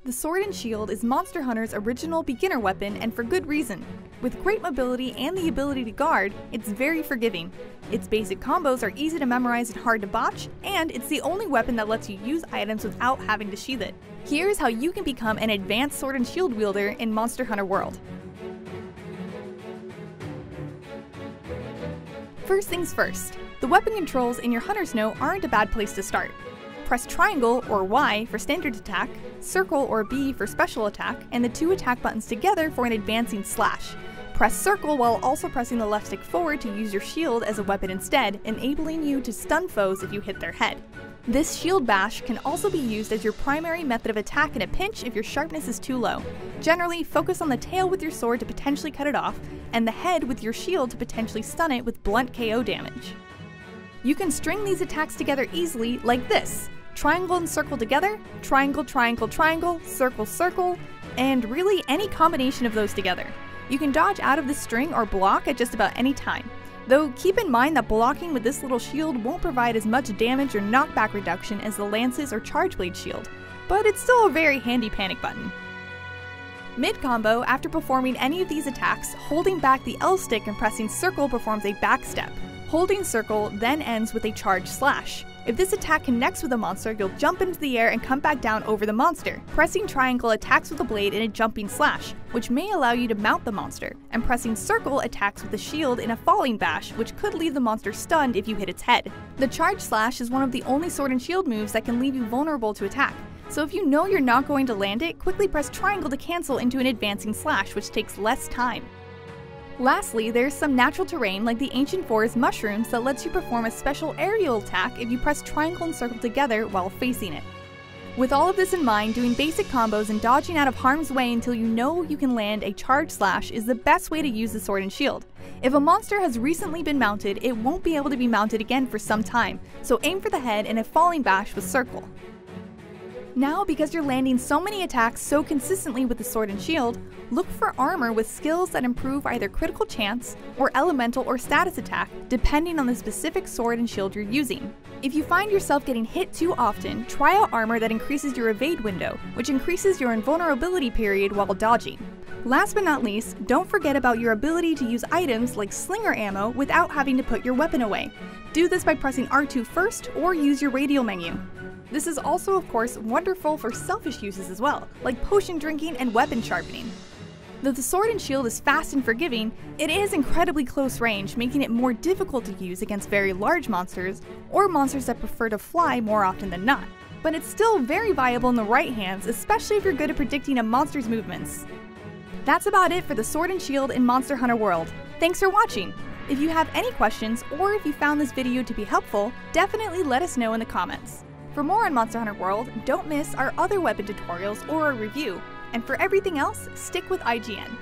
The sword and shield is Monster Hunter's original beginner weapon, and for good reason. With great mobility and the ability to guard, it's very forgiving. Its basic combos are easy to memorize and hard to botch, and it's the only weapon that lets you use items without having to sheath it. Here's how you can become an advanced sword and shield wielder in Monster Hunter World. First things first, the weapon controls in your Hunter's Note aren't a bad place to start. Press triangle or Y for standard attack, circle or B for special attack, and the two attack buttons together for an advancing slash. Press circle while also pressing the left stick forward to use your shield as a weapon instead, enabling you to stun foes if you hit their head. This shield bash can also be used as your primary method of attack in a pinch if your sharpness is too low. Generally, focus on the tail with your sword to potentially cut it off, and the head with your shield to potentially stun it with blunt KO damage. You can string these attacks together easily like this. Triangle and circle together, triangle, triangle, triangle, circle, circle, and really any combination of those together. You can dodge out of the string or block at just about any time. Though keep in mind that blocking with this little shield won't provide as much damage or knockback reduction as the Lance's or Charge Blade shield, but it's still a very handy panic button. Mid-combo, after performing any of these attacks, holding back the L stick and pressing circle performs a back step. Holding circle then ends with a charge slash. If this attack connects with a monster, you'll jump into the air and come back down over the monster. Pressing triangle attacks with a blade in a jumping slash, which may allow you to mount the monster, and pressing circle attacks with the shield in a falling bash, which could leave the monster stunned if you hit its head. The charge slash is one of the only sword and shield moves that can leave you vulnerable to attack, so if you know you're not going to land it, quickly press triangle to cancel into an advancing slash, which takes less time. Lastly, there's some natural terrain like the ancient forest mushrooms that lets you perform a special aerial attack if you press triangle and circle together while facing it. With all of this in mind, doing basic combos and dodging out of harm's way until you know you can land a charge slash is the best way to use the sword and shield. If a monster has recently been mounted, it won't be able to be mounted again for some time, so aim for the head in a falling bash with circle. Now, because you're landing so many attacks so consistently with the sword and shield, look for armor with skills that improve either critical chance or elemental or status attack, depending on the specific sword and shield you're using. If you find yourself getting hit too often, try out armor that increases your evade window, which increases your invulnerability period while dodging. Last but not least, don't forget about your ability to use items like slinger ammo without having to put your weapon away. Do this by pressing R2 first or use your radial menu. This is also, of course, wonderful for selfish uses as well, like potion drinking and weapon sharpening. Though the sword and shield is fast and forgiving, it is incredibly close range, making it more difficult to use against very large monsters, or monsters that prefer to fly more often than not. But it's still very viable in the right hands, especially if you're good at predicting a monster's movements. That's about it for the sword and shield in Monster Hunter World. Thanks for watching! If you have any questions, or if you found this video to be helpful, definitely let us know in the comments. For more on Monster Hunter World, don't miss our other weapon tutorials or a review, and for everything else, stick with IGN.